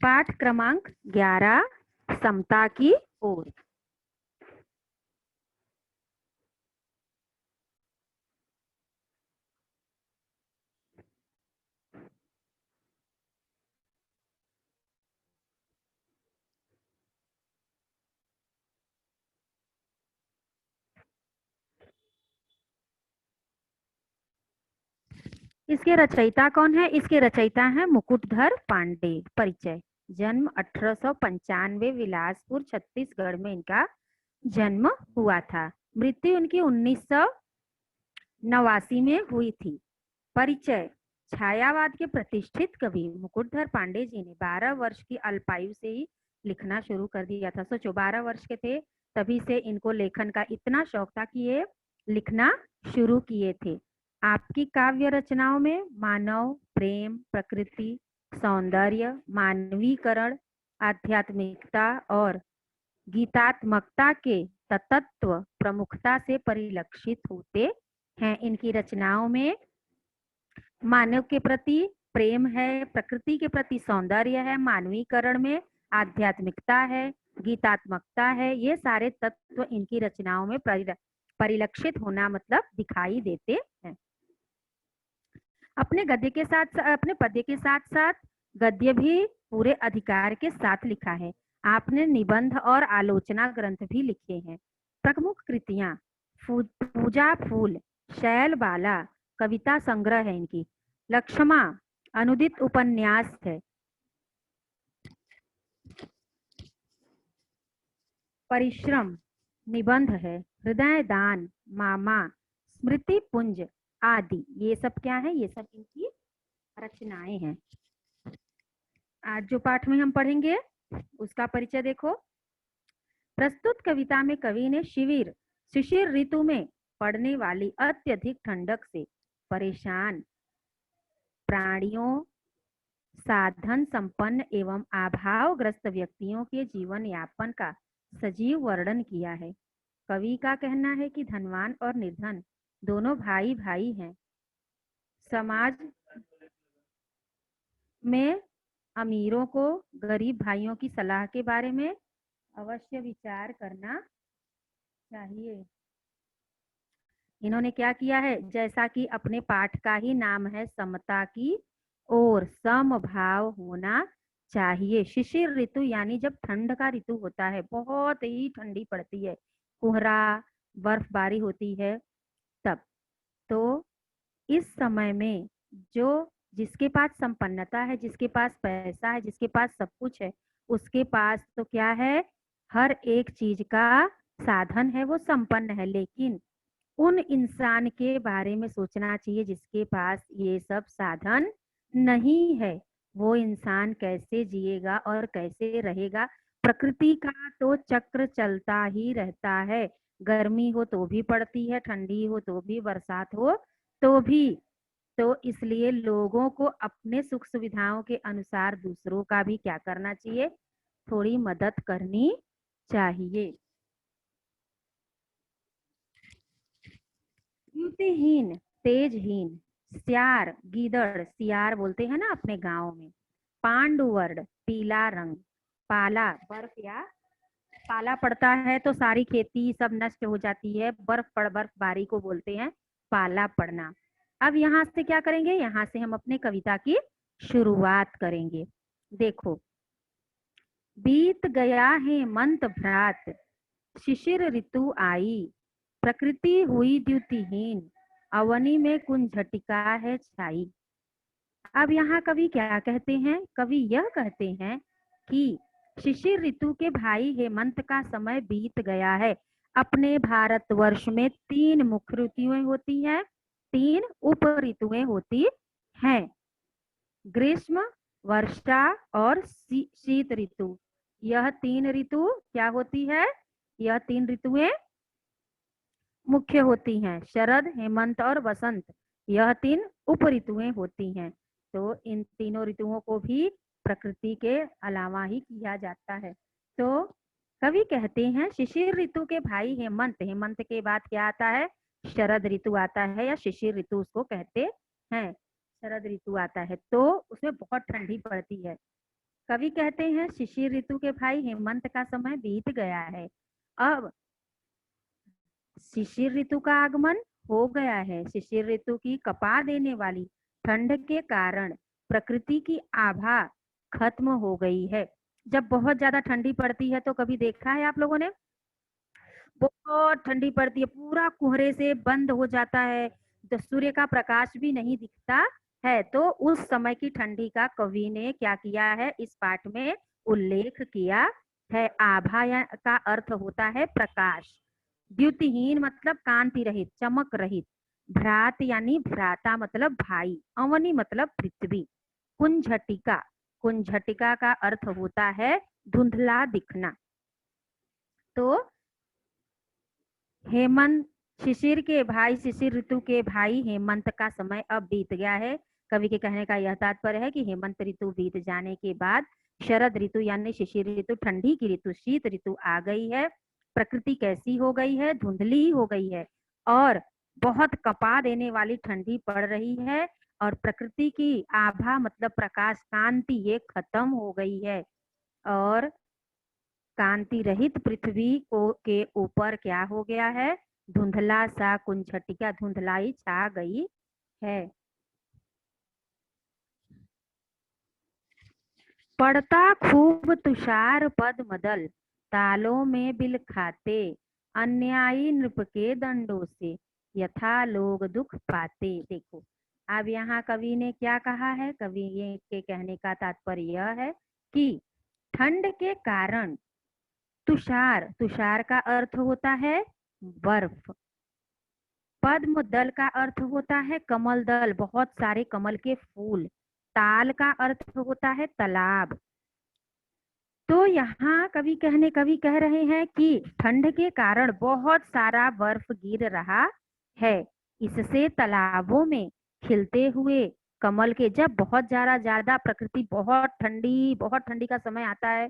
पाठ क्रमांक 11 समता की ओर। इसके रचयिता कौन है? इसके रचयिता हैं मुकुटधर पांडे। परिचय। जन्म 1895 बिलासपुर छत्तीसगढ़ में इनका जन्म हुआ था। मृत्यु उनकी 1989 में हुई थी। परिचय। छायावाद के प्रतिष्ठित कवि मुकुटधर पांडे जी ने 12 वर्ष की अल्पायु से ही लिखना शुरू कर दिया था। सोचो 12 वर्ष के थे तभी से इनको लेखन का इतना शौक था कि ये लिखना शुरू किए थे। आपकी काव्य रचनाओं में मानव प्रेम, प्रकृति, सौंदर्य, मानवीकरण, आध्यात्मिकता और गीतात्मकता के तत्व प्रमुखता से परिलक्षित होते हैं। इनकी रचनाओं में मानव के प्रति प्रेम है, प्रकृति के प्रति सौंदर्य है, मानवीकरण में आध्यात्मिकता है, गीतात्मकता है। ये सारे तत्व इनकी रचनाओं में परिलक्षित होना मतलब दिखाई देते हैं। अपने पद्य के साथ साथ गद्य भी पूरे अधिकार के साथ लिखा है। आपने निबंध और आलोचना ग्रंथ भी लिखे हैं। प्रमुख कृतियां पूजा फूल, शैल बाला कविता संग्रह है इनकी, लक्ष्मा अनुदित उपन्यास है, परिश्रम निबंध है, हृदय दान, मामा, स्मृति पुंज आदि। ये सब क्या है? ये सब इनकी रचनाएं हैं। आज जो पाठ में हम पढ़ेंगे उसका परिचय देखो। प्रस्तुत कविता में कवि ने शिशिर ऋतु में पड़ने वाली अत्यधिक ठंडक से परेशान प्राणियों, साधन संपन्न एवं अभावग्रस्त व्यक्तियों के जीवन यापन का सजीव वर्णन किया है। कवि का कहना है कि धनवान और निर्धन दोनों भाई भाई हैं। समाज में अमीरों को गरीब भाइयों की सलाह के बारे में अवश्य विचार करना चाहिए। इन्होंने क्या किया है? जैसा कि अपने पाठ का ही नाम है, समता की ओर, समभाव होना चाहिए। शिशिर ऋतु यानी जब ठंड का ऋतु होता है, बहुत ही ठंडी पड़ती है, कोहरा बर्फबारी होती है, तब तो इस समय में जो जिसके पास संपन्नता है, जिसके पास पैसा है, जिसके पास सब कुछ है, उसके पास तो क्या है, हर एक चीज का साधन है, वो संपन्न है। लेकिन उन इंसान के बारे में सोचना चाहिए जिसके पास ये सब साधन नहीं है। वो इंसान कैसे जिएगा और कैसे रहेगा? प्रकृति का तो चक्र चलता ही रहता है। गर्मी हो तो भी पड़ती है, ठंडी हो तो भी, बरसात हो तो भी। तो इसलिए लोगों को अपने सुख सुविधाओं के अनुसार दूसरों का भी क्या करना चाहिए? थोड़ी मदद करनी चाहिए। युक्तिहीन, तेजहीन, सियार, गीदड़, सियार बोलते हैं ना अपने गांव में, पांडुवर्ण पीला रंग, पाला बर्फ या पाला पड़ता है तो सारी खेती सब नष्ट हो जाती है, बर्फबारी को बोलते हैं पाला पड़ना। अब यहाँ से क्या करेंगे? यहाँ से हम अपने कविता की शुरुआत करेंगे। देखो, बीत गया हेमंत भ्रात, शिशिर ऋतु आई, प्रकृति हुई द्युतिहीन, अवनी में कुंझटिका है छाई। अब यहाँ कवि क्या कहते हैं? कवि यह कहते हैं कि शिशिर ऋतु के भाई हेमंत का समय बीत गया है। अपने भारतवर्ष में 3 मुख्य ऋतुएं होती हैं, 3 उप ऋतुएं होती हैं, ग्रीष्म, वर्षा और शीत ऋतु। यह 3 ऋतु क्या होती है? यह 3 ऋतुएं मुख्य होती हैं, शरद, हेमंत और वसंत। यह 3 उप ऋतुएं होती हैं। तो इन तीनों ऋतुओं को भी प्रकृति के अलावा ही किया जाता है। तो कवि कहते हैं शिशिर ऋतु के भाई हेमंत, हेमंत के बाद क्या आता है? शरद ऋतु आता है, या शिशिर ऋतु उसको कहते हैं। शरद ऋतु आता है तो उसमें बहुत ठंडी पड़ती है, कवि कहते हैं शिशिर ऋतु के भाई हेमंत का समय बीत गया है, अब शिशिर ऋतु का आगमन हो गया है। शिशिर ऋतु की कपा देने वाली ठंड के कारण प्रकृति की आभा खत्म हो गई है। जब बहुत ज्यादा ठंडी पड़ती है तो कभी देखा है आप लोगों ने, बहुत ठंडी पड़ती है, पूरा कोहरे से बंद हो जाता है, तो सूर्य का प्रकाश भी नहीं दिखता है। तो उस समय की ठंडी का कवि ने क्या किया है, इस पाठ में उल्लेख किया है। आभा का अर्थ होता है प्रकाश, द्युतिहीन मतलब कांति रहित, चमक रहित, भ्रात यानी भ्राता मतलब भाई, अवनी मतलब पृथ्वी, कुंझटिका, कुंझटिका का अर्थ होता है धुंधला दिखना। तो हेमंत, शिशिर के भाई, शिशिर ऋतु के भाई हेमंत का समय अब बीत गया है। कवि के कहने का यह तात्पर्य है कि हेमंत ऋतु बीत जाने के बाद शरद ऋतु यानी शिशिर ऋतु, ठंडी की ऋतु, शीत ऋतु आ गई है। प्रकृति कैसी हो गई है, धुंधली हो गई है और बहुत कपा देने वाली ठंडी पड़ रही है, और प्रकृति की आभा मतलब प्रकाश, कांति ये खत्म हो गई है, और कांति रहित पृथ्वी को के ऊपर क्या हो गया है, धुंधला सा कुंझटिका, धुंधलाई छा गई है। पड़ता खूब तुषार पद मदल, तालों में बिल खाते, अन्यायी नृप के दंडों से यथा लोग दुख पाते। देखो अब यहाँ कवि ने क्या कहा है, कवि ये के कहने का तात्पर्य यह है कि ठंड के कारण तुषार, तुषार का अर्थ होता है बर्फ, पद्म दल का अर्थ होता है कमल दल, बहुत सारे कमल के फूल, ताल का अर्थ होता है तालाब। तो यहाँ कवि कह रहे हैं कि ठंड के कारण बहुत सारा बर्फ गिर रहा है, इससे तालाबों में खिलते हुए कमल के, जब बहुत ज्यादा ज्यादा प्रकृति बहुत ठंडी का समय आता है,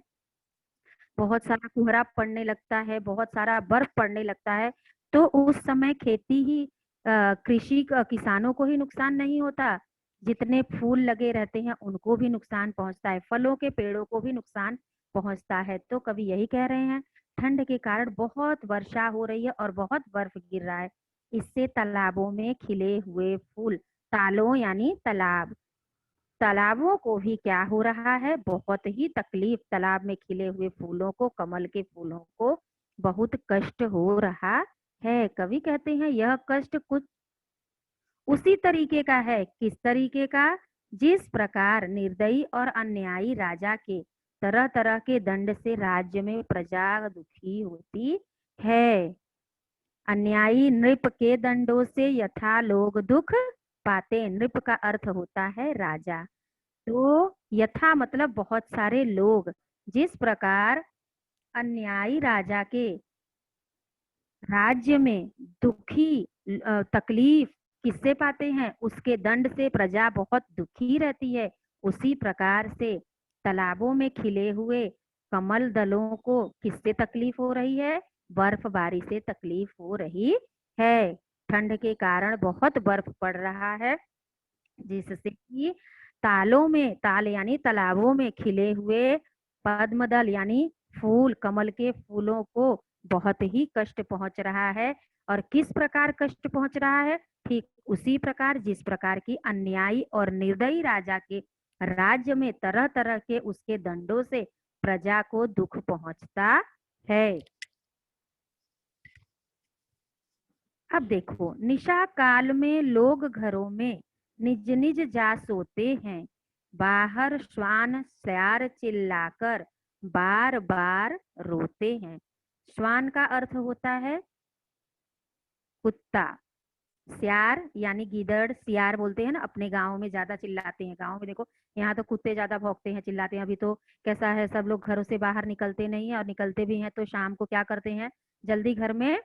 बहुत सारा कोहरा पड़ने लगता है, बहुत सारा बर्फ पड़ने लगता है, तो उस समय खेती ही किसानों को ही नुकसान नहीं होता, जितने फूल लगे रहते हैं उनको भी नुकसान पहुंचता है, फलों के पेड़ों को भी नुकसान पहुंचता है। तो कवि यही कह रहे हैं ठंड के कारण बहुत वर्षा हो रही है और बहुत बर्फ गिर रहा है, इससे तालाबों में खिले हुए फूल, तालों यानी तालाब, तालाबों को भी क्या हो रहा है, बहुत ही तकलीफ, तालाब में खिले हुए फूलों को, कमल के फूलों को बहुत कष्ट हो रहा है। कवि कहते हैं यह कष्ट कुछ उसी तरीके का है, किस तरीके का, जिस प्रकार निर्दयी और अन्यायी राजा के तरह तरह के दंड से राज्य में प्रजा दुखी होती है। अन्यायी नृप के दंडों से यथा लोग दुख पाते, नृप का अर्थ होता है राजा, तो यथा मतलब बहुत सारे लोग, जिस प्रकार अन्यायी राजा के राज्य में दुखी, तकलीफ किससे पाते हैं, उसके दंड से प्रजा बहुत दुखी रहती है, उसी प्रकार से तालाबों में खिले हुए कमल दलों को किससे तकलीफ हो रही है, बर्फबारी से तकलीफ हो रही है। ठंड के कारण बहुत बर्फ पड़ रहा है, जिससे कि तालों में, ताल यानी तालाबों में खिले हुए पद्मदल यानी फूल, कमल के फूलों को बहुत ही कष्ट पहुंच रहा है। और किस प्रकार कष्ट पहुंच रहा है, ठीक उसी प्रकार जिस प्रकार की अन्यायी और निर्दयी राजा के राज्य में तरह तरह के उसके दंडों से प्रजा को दुख पहुंचता है। अब देखो, निशा काल में लोग घरों में निज निज जा सोते हैं, बाहर श्वान स्यार चिल्लाकर बार बार रोते हैं। श्वान का अर्थ होता है कुत्ता, सियार यानी गीदड़, सियार बोलते हैं ना, अपने गाँव में ज्यादा चिल्लाते हैं, गाँव में देखो यहाँ तो कुत्ते ज्यादा भौंकते हैं, चिल्लाते हैं। अभी तो कैसा है, सब लोग घरों से बाहर निकलते नहीं है, और निकलते भी हैं तो शाम को क्या करते हैं, जल्दी घर में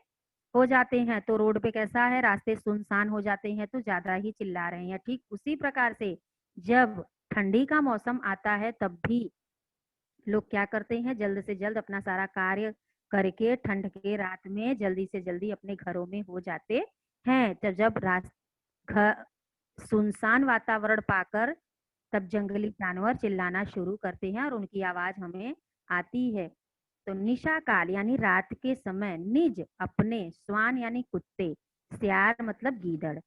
हो जाते हैं, तो रोड पे कैसा है, रास्ते सुनसान हो जाते हैं, तो ज्यादा ही चिल्ला रहे हैं। ठीक उसी प्रकार से जब ठंडी का मौसम आता है तब भी लोग क्या करते हैं, जल्द से जल्द अपना सारा कार्य करके ठंड के रात में जल्दी से जल्दी अपने घरों में हो जाते हैं। तो जब सुनसान वातावरण पाकर तब जंगली जानवर चिल्लाना शुरू करते हैं और उनकी आवाज हमें आती है। तो निशा काल यानी रात के समय, निज अपने, स्वान यानी कुत्ते, सियार मतलब गीदड़।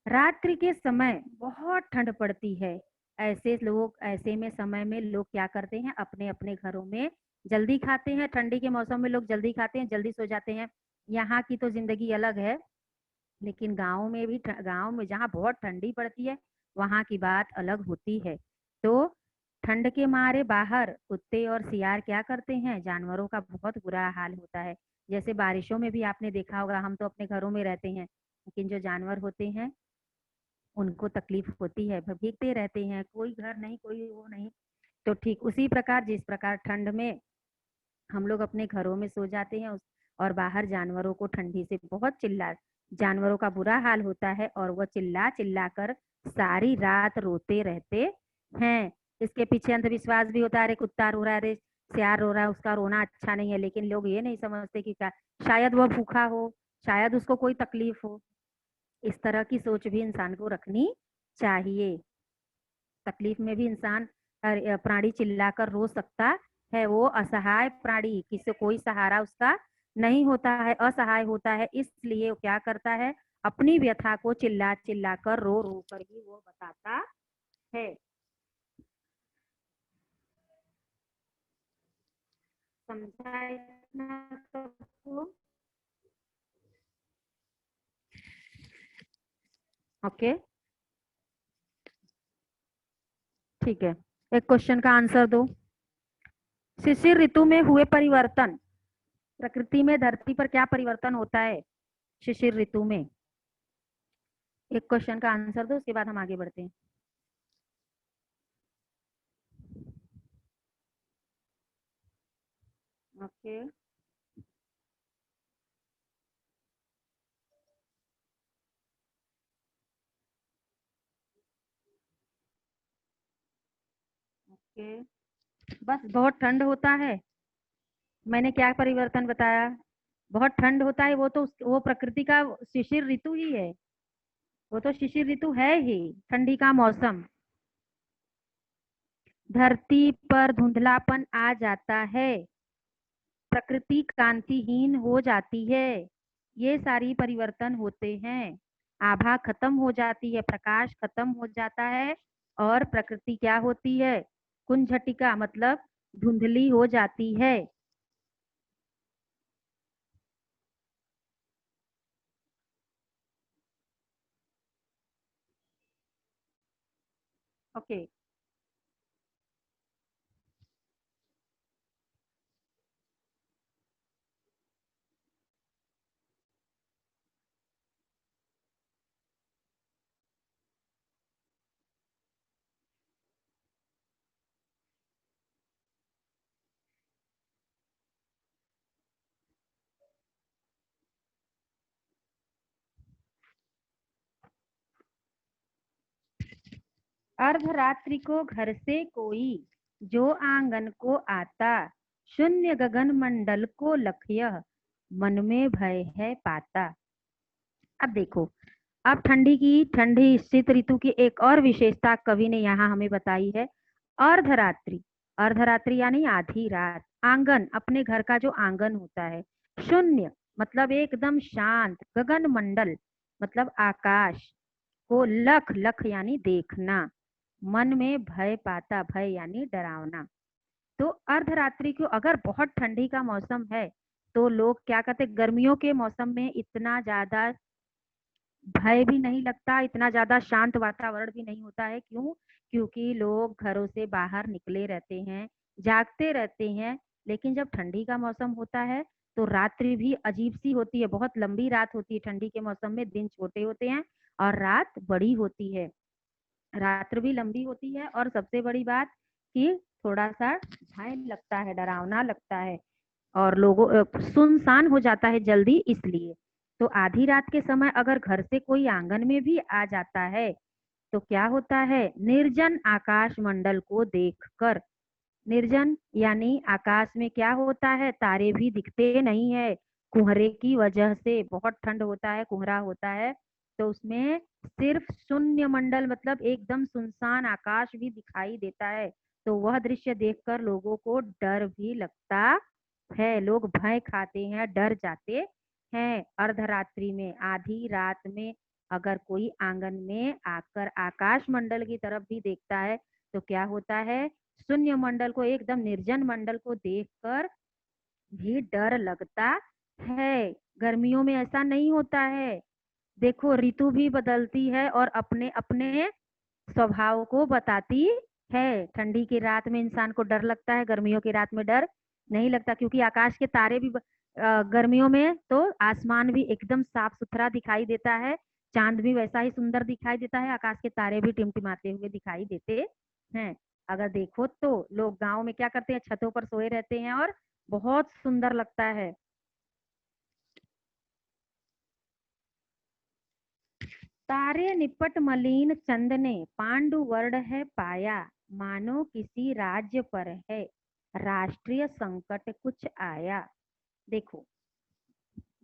रात्रि के समय बहुत ठंड पड़ती है। ऐसे में समय में लोग क्या करते हैं, अपने अपने घरों में जल्दी खाते हैं। ठंडी के मौसम में लोग जल्दी खाते हैं, जल्दी सो जाते हैं। यहाँ की तो जिंदगी अलग है, लेकिन गांव में जहाँ बहुत ठंडी पड़ती है वहाँ की बात अलग होती है। तो ठंड के मारे बाहर कुत्ते और सियार क्या करते हैं, जानवरों का बहुत बुरा हाल होता है। जैसे बारिशों में भी आपने देखा होगा, हम तो अपने घरों में रहते हैं, लेकिन जो जानवर होते हैं उनको तकलीफ होती है, भीगते रहते हैं, कोई घर नहीं, कोई वो नहीं। तो ठीक उसी प्रकार, जिस प्रकार ठंड में हम लोग अपने घरों में सो जाते हैं और बाहर जानवरों को ठंडी से बहुत जानवरों का बुरा हाल होता है और वो चिल्ला चिल्ला कर सारी रात रोते रहते हैं। इसके पीछे अंधविश्वास भी होता है, अरे कुत्ता रो रहा है, अरे सियार रो रहा है, उसका रोना अच्छा नहीं है। लेकिन लोग ये नहीं समझते कि शायद वह भूखा हो, शायद उसको कोई तकलीफ हो। इस तरह की सोच भी इंसान को रखनी चाहिए। तकलीफ में भी इंसान प्राणी चिल्लाकर रो सकता है। वो असहाय प्राणी, किसी कोई सहारा उसका नहीं होता है, असहाय होता है, इसलिए वो क्या करता है, अपनी व्यथा को चिल्ला चिल्ला कर, रो रो कर ही वो बताता है। समझा इतना सबको? ओके, ठीक है। एक क्वेश्चन का आंसर दो। शिशिर ऋतु में हुए परिवर्तन, प्रकृति में धरती पर क्या परिवर्तन होता है शिशिर ऋतु में? एक क्वेश्चन का आंसर दो, उसके बाद हम आगे बढ़ते हैं। Okay, okay. बस बहुत ठंड होता है। मैंने क्या परिवर्तन बताया? बहुत ठंड होता है, वो तो वो प्रकृति का शिशिर ऋतु ही है। वो तो शिशिर ऋतु है ही, ठंडी का मौसम। धरती पर धुंधलापन आ जाता है, प्रकृति कांतिहीन हो जाती है, ये सारी परिवर्तन होते हैं। आभा खत्म हो जाती है, प्रकाश खत्म हो जाता है, और प्रकृति क्या होती है, कुंझटिका मतलब धुंधली हो जाती है। ओके। अर्धरात्रि को घर से कोई जो आंगन को आता, शून्य गगन मंडल को लखय, मन में भय है पाता। अब देखो, अब ठंडी शीत ऋतु की एक और विशेषता कवि ने यहाँ हमें बताई है। अर्धरात्रि, अर्धरात्रि यानी आधी रात, आंगन अपने घर का जो आंगन होता है, शून्य मतलब एकदम शांत, गगन मंडल मतलब आकाश को, लख लख यानी देखना, मन में भय पाता, भय यानी डरावना। तो अर्धरात्रि को अगर बहुत ठंडी का मौसम है तो लोग क्या कहते हैं, गर्मियों के मौसम में इतना ज्यादा भय भी नहीं लगता, इतना ज्यादा शांत वातावरण भी नहीं होता है। क्यों? क्योंकि लोग घरों से बाहर निकले रहते हैं, जागते रहते हैं। लेकिन जब ठंडी का मौसम होता है तो रात्रि भी अजीब सी होती है, बहुत लंबी रात होती है ठंडी के मौसम में, दिन छोटे होते हैं और रात बड़ी होती है। रात्र भी लंबी होती है, और सबसे बड़ी बात कि थोड़ा सा भय लगता है, डरावना लगता है, और लोगों सुनसान हो जाता है जल्दी, इसलिए। तो आधी रात के समय अगर घर से कोई आंगन में भी आ जाता है तो क्या होता है, निर्जन आकाश मंडल को देखकर, निर्जन यानी आकाश में क्या होता है, तारे भी दिखते नहीं है, कुहरे की वजह से, बहुत ठंड होता है, कुहरा होता है, तो उसमें सिर्फ शून्य मंडल मतलब एकदम सुनसान आकाश भी दिखाई देता है। तो वह दृश्य देखकर लोगों को डर भी लगता है, लोग भय खाते हैं, डर जाते हैं। अर्धरात्रि में, आधी रात में अगर कोई आंगन में आकर आकाश मंडल की तरफ भी देखता है तो क्या होता है, शून्य मंडल को, एकदम निर्जन मंडल को देखकर भी डर लगता है। गर्मियों में ऐसा नहीं होता है। देखो ऋतु भी बदलती है और अपने अपने स्वभाव को बताती है। ठंडी की रात में इंसान को डर लगता है, गर्मियों की रात में डर नहीं लगता, क्योंकि आकाश के तारे भी गर्मियों में तो आसमान भी एकदम साफ सुथरा दिखाई देता है, चांद भी वैसा ही सुंदर दिखाई देता है, आकाश के तारे भी टिमटिमाते हुए दिखाई देते हैं। अगर देखो तो लोग गांव में क्या करते हैं, छतों पर सोए रहते हैं और बहुत सुंदर लगता है। तारे निपट मलिन चंद ने, पांडु वर्ण है पाया, मानो किसी राज्य पर है राष्ट्रीय संकट कुछ आया। देखो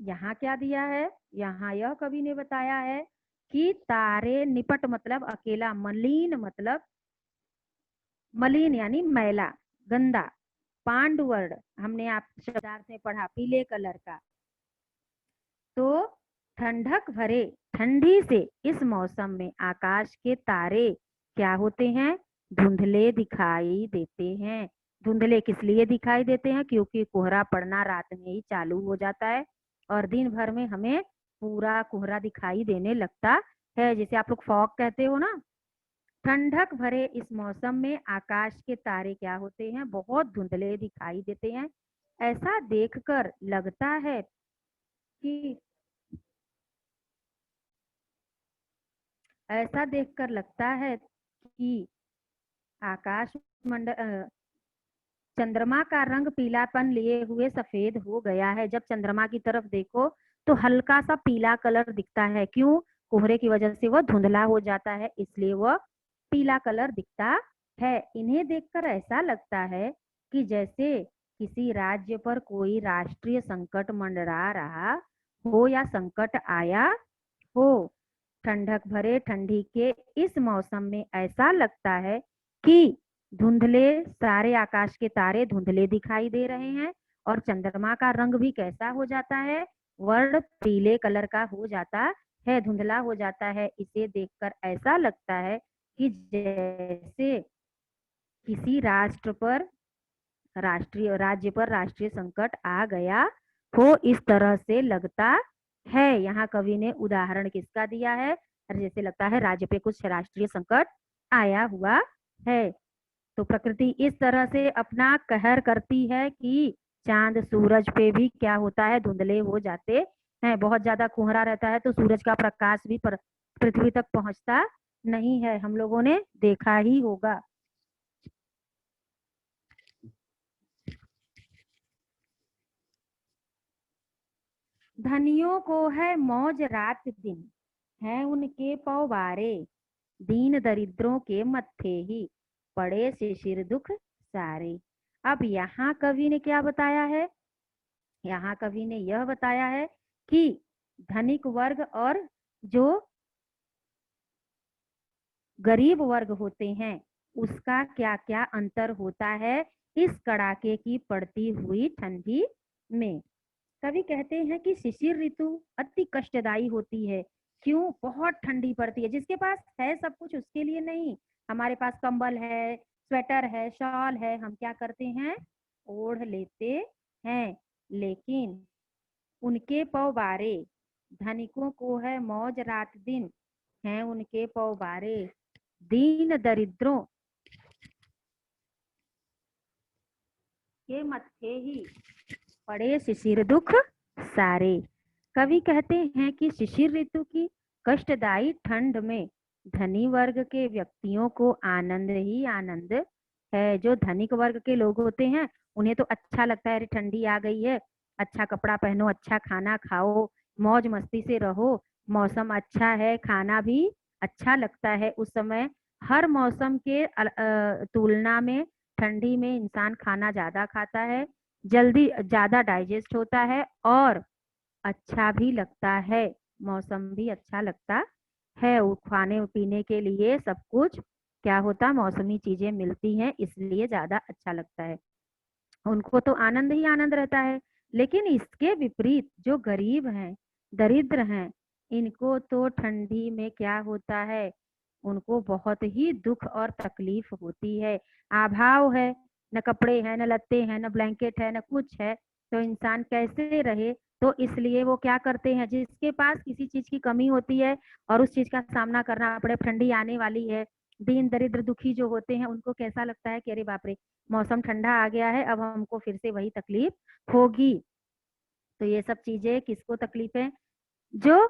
यहाँ क्या दिया है, यहाँ यह कवि ने बताया है कि तारे निपट मतलब अकेला, मलिन मतलब मलिन यानी मैला, गंदा, पांडुवर्ण हमने आप शब्दार्थ में पढ़ा पीले कलर का। तो ठंडक भरे, ठंडी से इस मौसम में आकाश के तारे क्या होते हैं, धुंधले दिखाई देते हैं। धुंधले किस लिए दिखाई देते हैं, क्योंकि कोहरा पड़ना रात में ही चालू हो जाता है और दिन भर में हमें पूरा कोहरा दिखाई देने लगता है, जिसे आप लोग फॉग कहते हो ना। ठंडक भरे इस मौसम में आकाश के तारे क्या होते हैं, बहुत धुंधले दिखाई देते हैं। ऐसा देखकर लगता है कि ऐसा देखकर लगता है कि आकाश मंडल चंद्रमा का रंग पीलापन लिए हुए सफेद हो गया है। जब चंद्रमा की तरफ देखो तो हल्का सा पीला कलर दिखता है, क्यों, कोहरे की वजह से वह धुंधला हो जाता है, इसलिए वह पीला कलर दिखता है। इन्हें देखकर ऐसा लगता है कि जैसे किसी राज्य पर कोई राष्ट्रीय संकट मंडरा रहा हो या संकट आया हो। ठंडक भरे ठंडी के इस मौसम में ऐसा लगता है कि धुंधले, सारे आकाश के तारे धुंधले दिखाई दे रहे हैं और चंद्रमा का रंग भी कैसा हो जाता है, वर्ण पीले कलर का हो जाता है, धुंधला हो जाता है। इसे देखकर ऐसा लगता है कि जैसे किसी राष्ट्र पर राष्ट्रीय राज्य पर राष्ट्रीय संकट आ गया हो, इस तरह से लगता है। यहाँ कवि ने उदाहरण किसका दिया है, जैसे लगता है राज्य पे कुछ राष्ट्रीय संकट आया हुआ है। तो प्रकृति इस तरह से अपना कहर करती है कि चांद सूरज पे भी क्या होता है, धुंधले हो जाते हैं। बहुत ज्यादा कोहरा रहता है तो सूरज का प्रकाश भी पृथ्वी तक पहुंचता नहीं है, हम लोगों ने देखा ही होगा। धनियों को है मौज रात दिन, है उनके पौवारे, दीन दरिद्रों के मत्थे ही पड़े शिशिर दुख सारे। अब यहाँ कवि ने क्या बताया है, यहाँ कवि ने यह बताया है कि धनिक वर्ग और जो गरीब वर्ग होते हैं उसका क्या क्या अंतर होता है इस कड़ाके की पड़ती हुई ठंडी में। कवि कहते हैं कि शिशिर ऋतु अति कष्टदायी होती है, क्यों, बहुत ठंडी पड़ती है। जिसके पास है सब कुछ उसके लिए नहीं, हमारे पास कंबल है, स्वेटर है, शॉल है, हम क्या करते हैं, ओढ़ लेते हैं। लेकिन उनके पौबारे, धनिकों को है मौज रात दिन, हैं उनके पौबारे, दीन दरिद्रों के मत्थे ही पड़े शिशिर दुख सारे। कवि कहते हैं कि शिशिर ऋतु की कष्टदायी ठंड में धनी वर्ग के व्यक्तियों को आनंद ही आनंद है। जो धनिक वर्ग के लोग होते हैं उन्हें तो अच्छा लगता है, अरे ठंडी आ गई है, अच्छा कपड़ा पहनो, अच्छा खाना खाओ, मौज मस्ती से रहो, मौसम अच्छा है, खाना भी अच्छा लगता है उस समय। हर मौसम के तुलना में ठंडी में इंसान खाना ज्यादा खाता है, जल्दी ज्यादा डाइजेस्ट होता है और अच्छा भी लगता है। मौसम भी अच्छा लगता है। खाने पीने के लिए सब कुछ क्या होता, मौसमी चीजें मिलती हैं, इसलिए ज्यादा अच्छा लगता है। उनको तो आनंद ही आनंद रहता है। लेकिन इसके विपरीत जो गरीब हैं, दरिद्र हैं, इनको तो ठंडी में क्या होता है, उनको बहुत ही दुख और तकलीफ होती है। अभाव है, न कपड़े हैं, न लत्ते हैं, न ब्लैंकेट है, न कुछ है, तो इंसान कैसे रहे। तो इसलिए वो क्या करते हैं, जिसके पास किसी चीज की कमी होती है और उस चीज का सामना करना पड़े, ठंडी आने वाली है, दीन दरिद्र दुखी जो होते हैं, उनको कैसा लगता है कि अरे बाप रे, मौसम ठंडा आ गया है, अब हमको फिर से वही तकलीफ होगी। तो ये सब चीजें किसको तकलीफ है, जो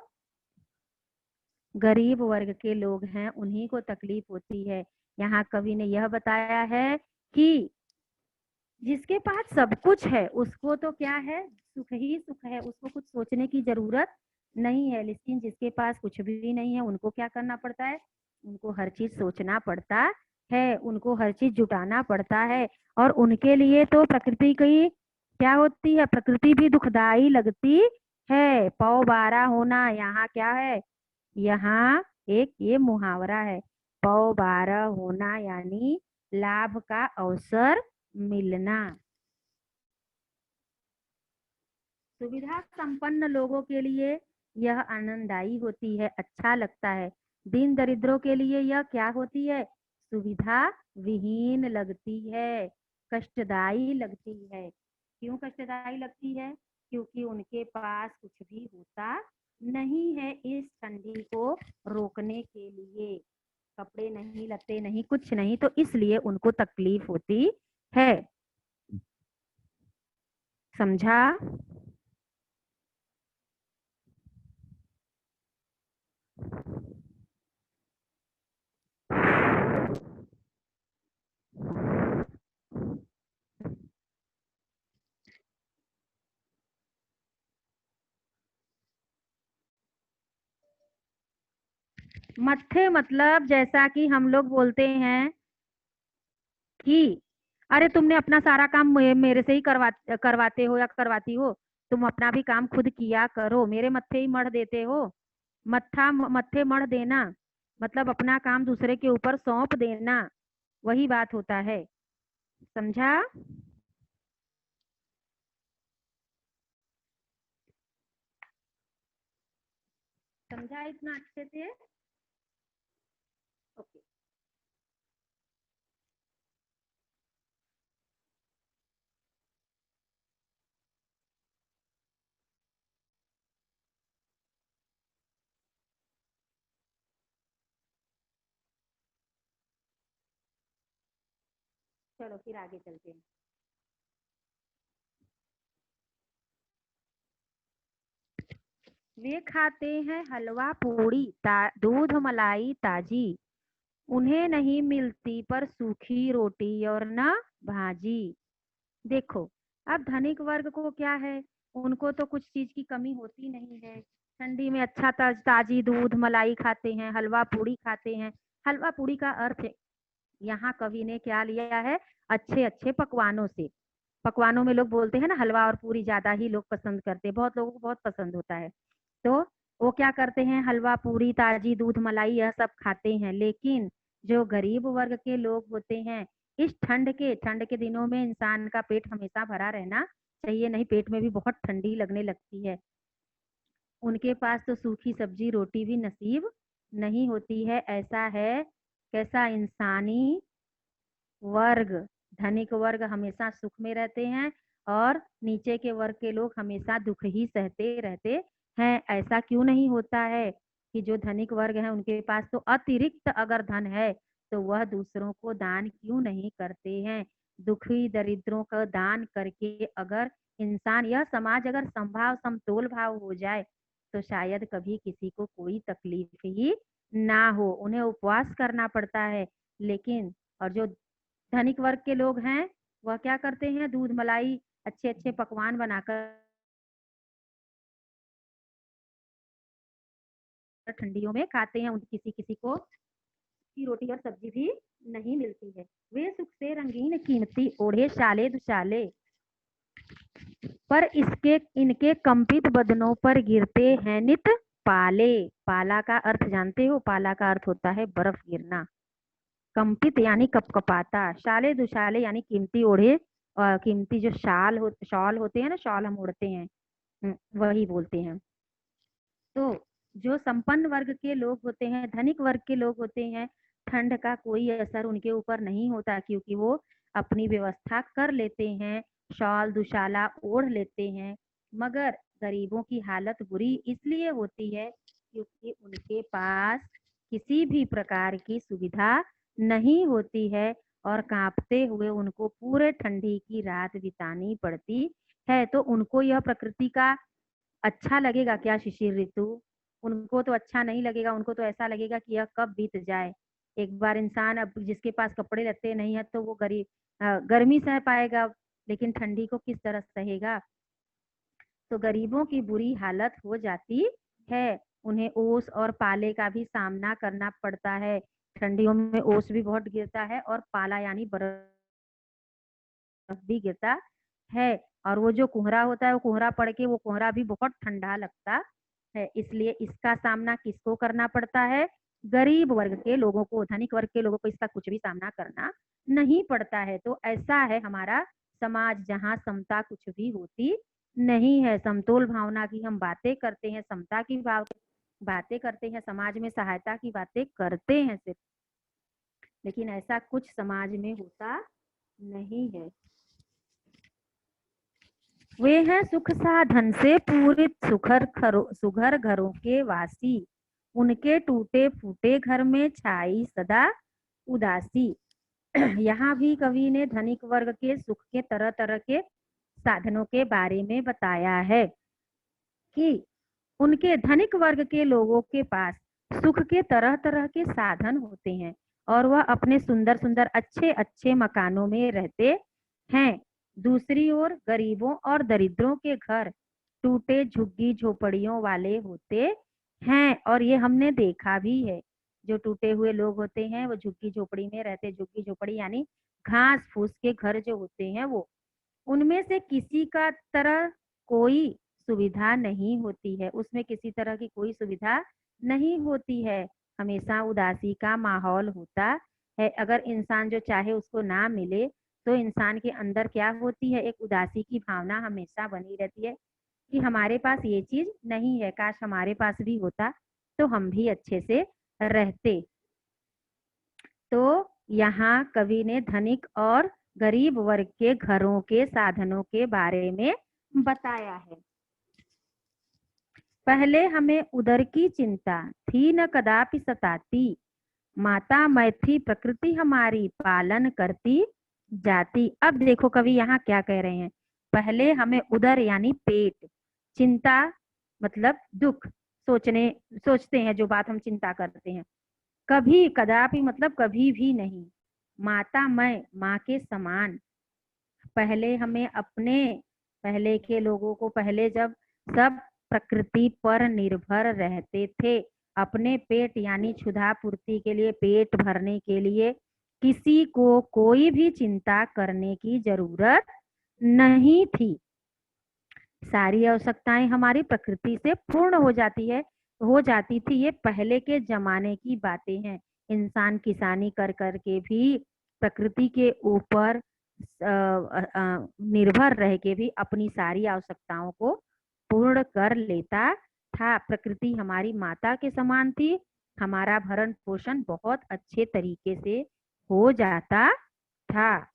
गरीब वर्ग के लोग हैं उन्हीं को तकलीफ होती है। यहाँ कवि ने यह बताया है कि जिसके पास सब कुछ है उसको तो क्या है, सुख ही सुख है, उसको कुछ सोचने की जरूरत नहीं है। लेकिन जिसके पास कुछ भी नहीं है, उनको क्या करना पड़ता है, उनको हर चीज सोचना पड़ता है, उनको हर चीज जुटाना पड़ता है। और उनके लिए तो प्रकृति की क्या होती है, प्रकृति भी दुखदाई लगती है। पौ बारह होना यहाँ क्या है, यहाँ एक ये मुहावरा है, पौ बारह होना यानी लाभ का अवसर मिलना। सुविधा संपन्न लोगों के लिए यह आनंददायी होती है, अच्छा लगता है। दीन दरिद्रों के लिए यह क्या होती है, सुविधा विहीन लगती है, कष्टदायी लगती है। क्यों कष्टदायी लगती है, क्योंकि उनके पास कुछ भी होता नहीं है इस ठंडी को रोकने के लिए, कपड़े नहीं, लत्ते नहीं, कुछ नहीं, तो इसलिए उनको तकलीफ होती है। समझा। मत्थे मतलब जैसा कि हम लोग बोलते हैं कि अरे तुमने अपना सारा काम मेरे से ही करवाते हो या करवाती हो, तुम अपना भी काम खुद किया करो, मेरे मत्थे ही मढ़ देते हो। मत्थे मढ़ देना मतलब अपना काम दूसरे के ऊपर सौंप देना, वही बात होता है। समझा। समझा इतना अच्छे से। ओके। चलो फिर आगे चलते हैं। वे खाते हैं हलवा पूड़ी दूध मलाई ताजी, उन्हें नहीं मिलती पर सूखी रोटी और न भाजी। देखो, अब धनिक वर्ग को क्या है, उनको तो कुछ चीज की कमी होती नहीं है। ठंडी में अच्छा ताजी दूध मलाई खाते हैं, हलवा पूड़ी खाते हैं। हलवा पूड़ी का अर्थ यहाँ कवि ने क्या लिया है, अच्छे अच्छे पकवानों से। पकवानों में लोग बोलते हैं ना, हलवा और पूरी ज्यादा ही लोग पसंद करते हैं, बहुत लोगों को बहुत पसंद होता है। तो वो क्या करते हैं, हलवा पूरी ताजी दूध मलाई यह सब खाते हैं। लेकिन जो गरीब वर्ग के लोग होते हैं, इस ठंड के दिनों में इंसान का पेट हमेशा भरा रहना चाहिए, नहीं पेट में भी बहुत ठंडी लगने लगती है। उनके पास तो सूखी सब्जी रोटी भी नसीब नहीं होती है। ऐसा है कैसा इंसानी वर्ग, धनिक वर्ग हमेशा सुख में रहते हैं और नीचे के वर्ग के लोग हमेशा दुख ही सहते रहते हैं। ऐसा क्यों नहीं होता है कि जो धनिक वर्ग है उनके पास तो अतिरिक्त अगर धन है तो वह दूसरों को दान क्यों नहीं करते हैं। दुखी दरिद्रों का दान करके अगर इंसान, यह समाज अगर संभाव समतोल भाव हो जाए तो शायद कभी किसी को कोई तकलीफ ही ना हो। उन्हें उपवास करना पड़ता है, लेकिन और जो धनिक वर्ग के लोग हैं वह क्या करते हैं, दूध मलाई अच्छे अच्छे पकवान बनाकर ठंडियों में खाते हैं। उनकी किसी किसी को की रोटी और सब्जी भी नहीं मिलती है। वे सुख से रंगीन कीमती ओढ़े शाले दुशाले, पर इसके इनके कंपित बदनों पर गिरते हैं नित पाले, पाला का अर्थ जानते हो? पाला का अर्थ होता है बर्फ गिरना। कंपित यानी कपकपाता। शाले दुशाले यानी कीमती ओढ़े, कीमती जो शॉल होते हैं ना, शॉल हम ओढ़ते हैं, वही बोलते हैं। तो जो संपन्न वर्ग के लोग होते हैं, धनिक वर्ग के लोग होते हैं, ठंड का कोई असर उनके ऊपर नहीं होता, क्योंकि वो अपनी व्यवस्था कर लेते हैं, शॉल दुशाला ओढ़ लेते हैं। मगर गरीबों की हालत बुरी इसलिए होती है क्योंकि उनके पास किसी भी प्रकार की सुविधा नहीं होती है और कांपते हुए उनको पूरे ठंडी की रात बितानी पड़ती है। तो उनको यह प्रकृति का अच्छा लगेगा क्या शिशिर ऋतु? उनको तो अच्छा नहीं लगेगा, उनको तो ऐसा लगेगा कि यह कब बीत जाए। एक बार इंसान, अब जिसके पास कपड़े लत्ते नहीं है तो वो गर्मी सह पाएगा, लेकिन ठंडी को किस तरह सहेगा? तो गरीबों की बुरी हालत हो जाती है। उन्हें ओस और पाले का भी सामना करना पड़ता है। ठंडियों में ओस भी बहुत गिरता है और पाला यानी बर्फ भी गिरता है। और वो जो कोहरा होता है, वो कोहरा पड़ के वो कोहरा भी बहुत ठंडा लगता है। इसलिए इसका सामना किसको करना पड़ता है? गरीब वर्ग के लोगों को। धनिक वर्ग के लोगों को इसका कुछ भी सामना करना नहीं पड़ता है। तो ऐसा है हमारा समाज, जहाँ समता कुछ भी होती नहीं है। समतोल भावना की हम बातें करते हैं, समता की बातें करते हैं, समाज में सहायता की बातें करते हैं सिर्फ, लेकिन ऐसा कुछ समाज में होता नहीं है। वे हैं सुख साधन से पूरित सुघर घरों के वासी, उनके टूटे फूटे घर में छाई सदा उदासी। यहाँ भी कवि ने धनिक वर्ग के सुख के तरह तरह के साधनों के बारे में बताया है कि उनके धनिक वर्ग के लोगों के पास सुख के तरह तरह के साधन होते हैं और वह अपने सुंदर सुंदर अच्छे अच्छे मकानों में रहते हैं। दूसरी ओर गरीबों और दरिद्रों के घर टूटे झुग्गी झोपड़ियों वाले होते हैं, और ये हमने देखा भी है। जो टूटे हुए लोग होते हैं वो झुग्गी झोपड़ी में रहते। झुग्गी झोपड़ी यानी घास फूस के घर जो होते हैं वो, उनमें से किसी का तरह कोई सुविधा नहीं होती है, उसमें किसी तरह की कोई सुविधा नहीं होती है। हमेशा उदासी का माहौल होता है। अगर इंसान जो चाहे उसको ना मिले तो इंसान के अंदर क्या होती है? एक उदासी की भावना हमेशा बनी रहती है कि हमारे पास ये चीज नहीं है, काश हमारे पास भी होता तो हम भी अच्छे से रहते। तो यहाँ कवि ने धनिक और गरीब वर्ग के घरों के साधनों के बारे में बताया है। पहले हमें उदर की चिंता थी न कदापि सताती, माता मैथी प्रकृति हमारी पालन करती जाती। अब देखो कवि यहाँ क्या कह रहे हैं। पहले हमें उदर यानी पेट, चिंता मतलब दुख, सोचते हैं जो बात हम चिंता करते हैं, कभी कदापि मतलब कभी भी नहीं, माता मैं माँ के समान। पहले हमें अपने, पहले के लोगों को, पहले जब सब प्रकृति पर निर्भर रहते थे, अपने पेट यानी क्षुधा पूर्ति के लिए, पेट भरने के लिए किसी को कोई भी चिंता करने की जरूरत नहीं थी। सारी आवश्यकताएं हमारी प्रकृति से पूर्ण हो जाती थी। ये पहले के जमाने की बातें हैं। इंसान किसानी कर कर के भी, प्रकृति के ऊपर निर्भर रह के भी अपनी सारी आवश्यकताओं को पूर्ण कर लेता था। प्रकृति हमारी माता के समान थी। हमारा भरण पोषण बहुत अच्छे तरीके से हो जाता था।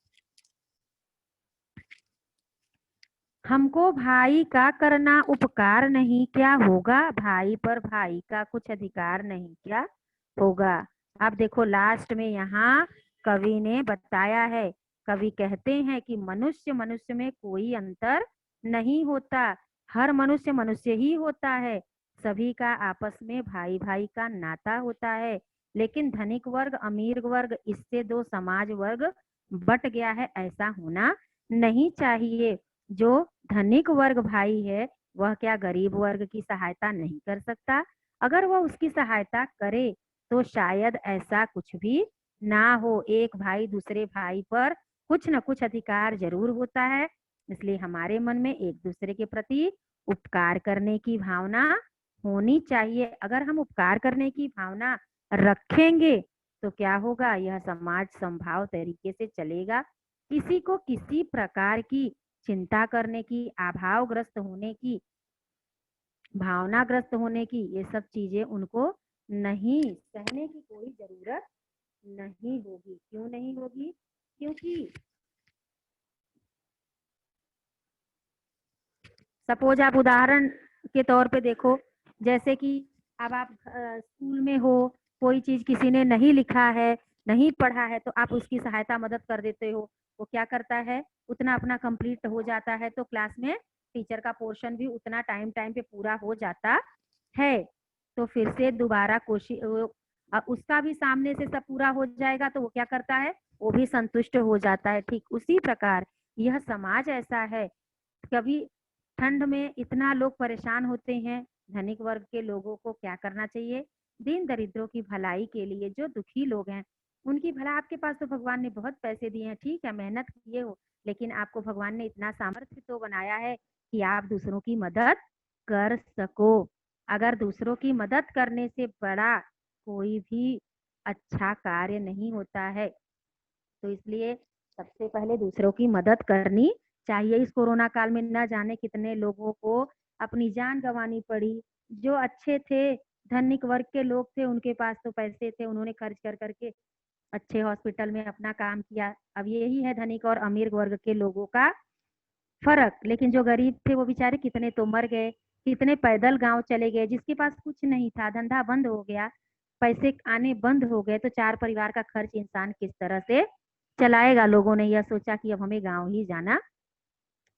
हमको भाई का करना उपकार नहीं क्या होगा, भाई पर भाई का कुछ अधिकार नहीं क्या होगा। अब देखो लास्ट में यहाँ कवि ने बताया है। कवि कहते हैं कि मनुष्य मनुष्य में कोई अंतर नहीं होता, हर मनुष्य मनुष्य ही होता है, सभी का आपस में भाई भाई का नाता होता है। लेकिन धनिक वर्ग अमीर वर्ग, इससे दो समाज वर्ग बट गया है, ऐसा होना नहीं चाहिए। जो धनिक वर्ग भाई है वह क्या गरीब वर्ग की सहायता नहीं कर सकता? अगर वह उसकी सहायता करे तो शायद ऐसा कुछ भी ना हो। एक भाई दूसरे भाई पर कुछ न कुछ अधिकार जरूर होता है। इसलिए हमारे मन में एक दूसरे के प्रति उपकार करने की भावना होनी चाहिए। अगर हम उपकार करने की भावना रखेंगे तो क्या होगा, यह समाज समभाव तरीके से चलेगा। किसी को किसी प्रकार की चिंता करने की, अभावग्रस्त होने की, भावनाग्रस्त होने की, ये सब चीजें उनको नहीं सहने की कोई जरूरत नहीं होगी। क्यों नहीं होगी? क्योंकि सपोज आप उदाहरण के तौर पे देखो, जैसे कि अब आप स्कूल में हो, कोई चीज किसी ने नहीं लिखा है, नहीं पढ़ा है, तो आप उसकी सहायता मदद कर देते हो। वो क्या करता है, उतना अपना कंप्लीट हो जाता है, तो क्लास में टीचर का पोर्शन भी उतना टाइम टाइम पे पूरा हो जाता है। तो फिर से दोबारा कोशिश, उसका भी सामने से सब पूरा हो जाएगा, तो वो क्या करता है, वो भी संतुष्ट हो जाता है। ठीक उसी प्रकार यह समाज ऐसा है। कभी ठंड में इतना लोग परेशान होते हैं, धनिक वर्ग के लोगों को क्या करना चाहिए, दीन दरिद्रों की भलाई के लिए, जो दुखी लोग हैं उनकी भला, आपके पास तो भगवान ने बहुत पैसे दिए हैं, ठीक है, मेहनत किए हो, लेकिन आपको भगवान ने इतना सामर्थ्य तो बनाया है कि आप दूसरों की मदद कर सको। अगर दूसरों की मदद करने से बड़ा कोई भी अच्छा कार्य नहीं होता है, तो इसलिए सबसे पहले दूसरों की मदद करनी चाहिए। इस कोरोना काल में न जाने कितने लोगों को अपनी जान गंवानी पड़ी। जो अच्छे थे, धनिक वर्ग के लोग थे, उनके पास तो पैसे थे, उन्होंने खर्च कर करके अच्छे हॉस्पिटल में अपना काम किया। अब यही है धनिक और अमीर वर्ग के लोगों का फर्क। लेकिन जो गरीब थे वो बेचारे कितने तो मर गए, कितने पैदल गांव चले गए। जिसके पास कुछ नहीं था, धंधा बंद हो गया, पैसे आने बंद हो गए, तो चार परिवार का खर्च इंसान किस तरह से चलाएगा। लोगों ने यह सोचा कि अब हमें गांव ही जाना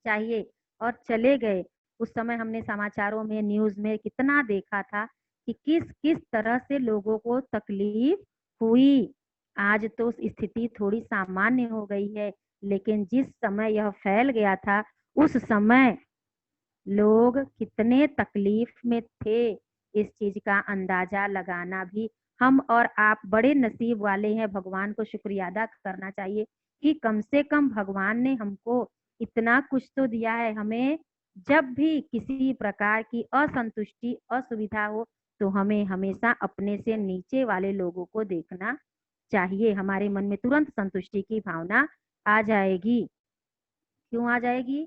चाहिए और चले गए। उस समय हमने समाचारों में, न्यूज में कितना देखा था कि किस किस तरह से लोगों को तकलीफ हुई। आज तो स्थिति थोड़ी सामान्य हो गई है, लेकिन जिस समय यह फैल गया था, उस समय लोग कितने तकलीफ में थे, इस चीज का अंदाजा लगाना भी हम और आप बड़े नसीब वाले हैं। भगवान को शुक्रिया अदा करना चाहिए कि कम से कम भगवान ने हमको इतना कुछ तो दिया है। हमें जब भी किसी प्रकार की असंतुष्टि, असुविधा हो, तो हमें हमेशा अपने से नीचे वाले लोगों को देखना चाहिए। हमारे मन में तुरंत संतुष्टि की भावना आ जाएगी। क्यों आ जाएगी?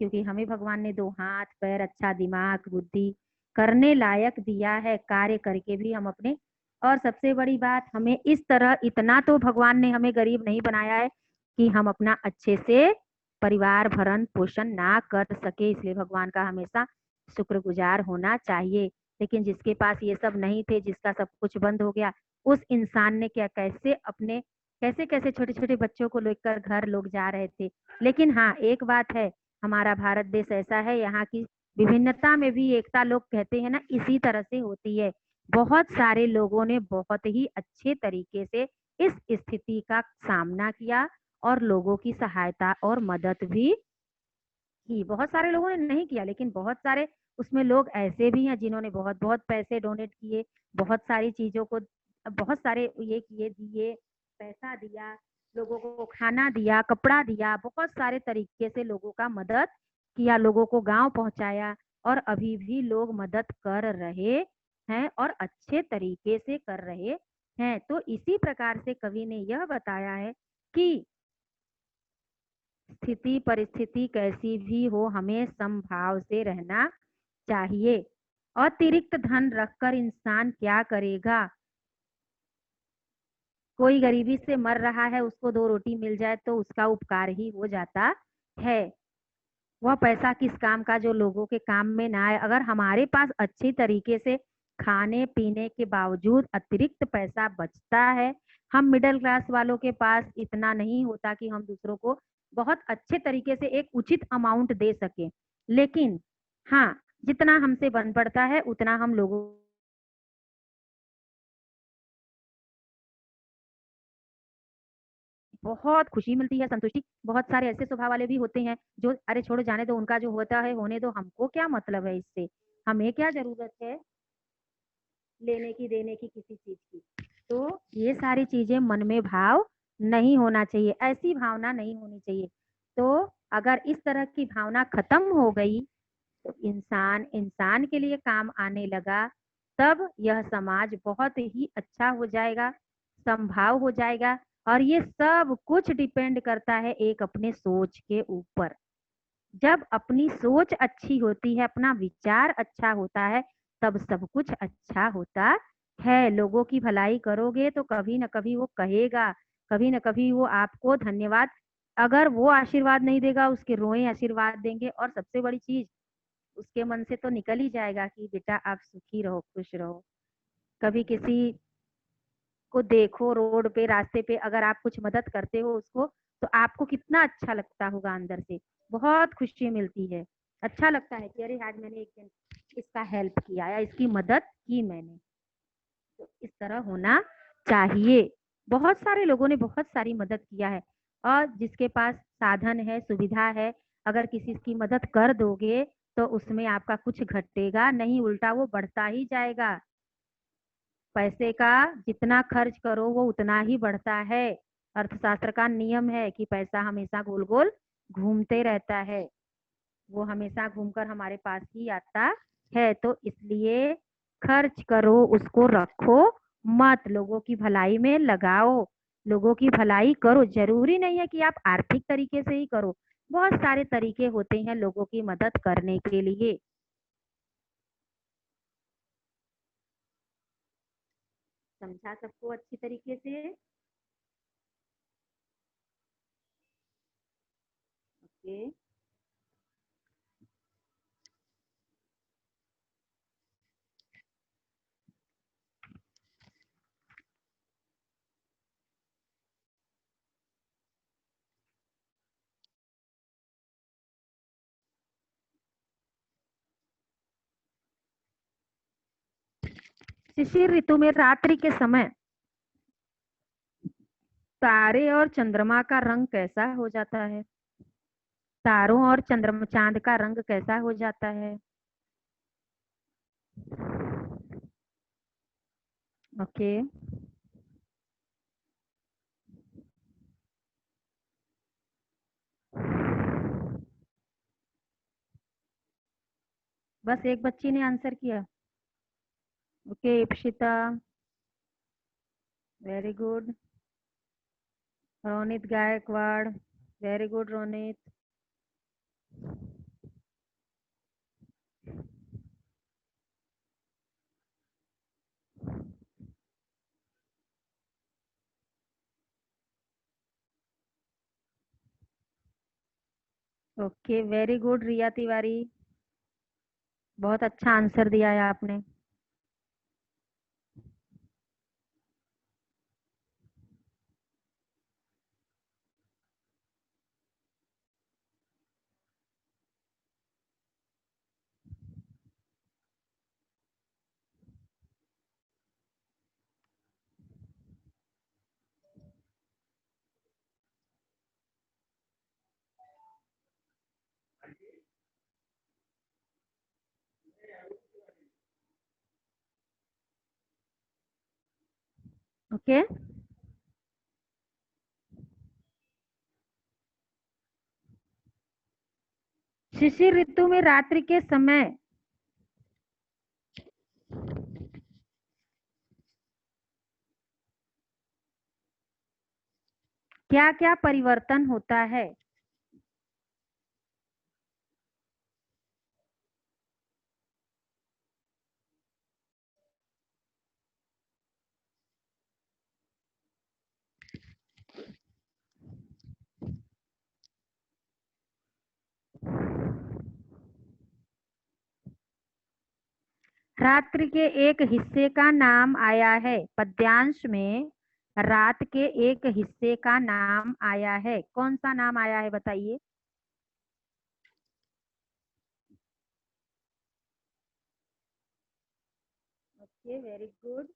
क्योंकि हमें भगवान ने दो हाथ पैर, अच्छा दिमाग, बुद्धि करने लायक दिया है, कार्य करके भी हम अपने। और सबसे बड़ी बात, हमें इस तरह इतना तो भगवान ने हमें गरीब नहीं बनाया है कि हम अपना अच्छे से परिवार भरण पोषण ना कर सके। इसलिए भगवान का हमेशा शुक्रगुजार होना चाहिए। लेकिन जिसके पास ये सब नहीं थे, जिसका सब कुछ बंद हो गया, उस इंसान ने क्या, कैसे अपने, कैसे कैसे छोटे छोटे बच्चों को लेकर घर लोग जा रहे थे। लेकिन हाँ, एक बात है, हमारा भारत देश ऐसा है, यहाँ की विभिन्नता में भी एकता, लोग कहते हैं ना, इसी तरह से होती है। बहुत सारे लोगों ने बहुत ही अच्छे तरीके से इस स्थिति का सामना किया और लोगों की सहायता और मदद भी की। बहुत सारे लोगों ने नहीं किया, लेकिन बहुत सारे उसमें लोग ऐसे भी हैं जिन्होंने बहुत बहुत पैसे डोनेट किए, बहुत सारी चीजों को, बहुत सारे ये किए, दिए, पैसा दिया, लोगों को खाना दिया, कपड़ा दिया, बहुत सारे तरीके से लोगों का मदद किया, लोगों को गांव पहुंचाया। और अभी भी लोग मदद कर रहे हैं और अच्छे तरीके से कर रहे हैं। तो इसी प्रकार से कवि ने यह बताया है कि स्थिति परिस्थिति कैसी भी हो, हमें समभाव से रहना चाहिए। अतिरिक्त धन रखकर इंसान क्या करेगा? कोई गरीबी से मर रहा है, उसको दो रोटी मिल जाए तो उसका उपकार ही हो जाता है। वह पैसा किस काम का जो लोगों के काम में ना आए। अगर हमारे पास अच्छी तरीके से खाने पीने के बावजूद अतिरिक्त पैसा बचता है, हम मिडिल क्लास वालों के पास इतना नहीं होता कि हम दूसरों को बहुत अच्छे तरीके से एक उचित अमाउंट दे सके, लेकिन हाँ, जितना हमसे बन पड़ता है उतना हम लोगों, बहुत खुशी मिलती है, संतुष्टि। बहुत सारे ऐसे स्वभाव वाले भी होते हैं जो, अरे छोड़ो, जाने दो, उनका जो होता है होने दो, हमको क्या मतलब है इससे, हमें क्या जरूरत है लेने की देने की किसी चीज की। तो ये सारी चीजें मन में भाव नहीं होना चाहिए, ऐसी भावना नहीं होनी चाहिए। तो अगर इस तरह की भावना खत्म हो गई तो इंसान इंसान के लिए काम आने लगा, तब यह समाज बहुत ही अच्छा हो जाएगा, संभाव हो जाएगा। और ये सब कुछ डिपेंड करता है एक अपने सोच के ऊपर। जब अपनी सोच अच्छी होती है, अपना विचार अच्छा होता है, तब सब कुछ अच्छा होता है। लोगों की भलाई करोगे तो कभी न कभी वो कहेगा, कभी न कभी वो आपको धन्यवाद, अगर वो आशीर्वाद नहीं देगा, उसके रोए आशीर्वाद देंगे। और सबसे बड़ी चीज, उसके मन से तो निकल ही जाएगा कि बेटा आप सुखी रहो, खुश रहो। कभी किसी को देखो रोड पे, रास्ते पे, अगर आप कुछ मदद करते हो उसको, तो आपको कितना अच्छा लगता होगा, अंदर से बहुत खुशी मिलती है। अच्छा लगता है कि अरे आज मैंने एक दिन इसका हेल्प किया या इसकी मदद की मैंने। तो इस तरह होना चाहिए। बहुत सारे लोगों ने बहुत सारी मदद किया है, और जिसके पास साधन है, सुविधा है, अगर किसी की मदद कर दोगे तो उसमें आपका कुछ घटेगा नहीं, उल्टा वो बढ़ता ही जाएगा। पैसे का जितना खर्च करो वो उतना ही बढ़ता है। अर्थशास्त्र का नियम है कि पैसा हमेशा गोल गोल घूमते रहता है, वो हमेशा घूमकर हमारे पास ही आता है। तो इसलिए खर्च करो, उसको रखो मत, लोगों की भलाई में लगाओ, लोगों की भलाई करो। जरूरी नहीं है कि आप आर्थिक तरीके से ही करो, बहुत सारे तरीके होते हैं लोगों की मदद करने के लिए। समझा सबको अच्छी तरीके से? ओके। शिशिर ऋतु में रात्रि के समय तारे और चंद्रमा का रंग कैसा हो जाता है? तारों और चंद्रमा चांद का रंग कैसा हो जाता है? ओके। बस एक बच्ची ने आंसर किया। Okay Ipshita, very good. Ronit Gaikwad, very good Ronit. Okay very good Riya Tiwari, बहुत अच्छा आंसर दिया है आपने। ओके। शिशिर ऋतु में रात्रि के समय क्या क्या परिवर्तन होता है? रात्रि के एक हिस्से का नाम आया है पद्यांश में, रात के एक हिस्से का नाम आया है, कौन सा नाम आया है बताइए? Okay very good.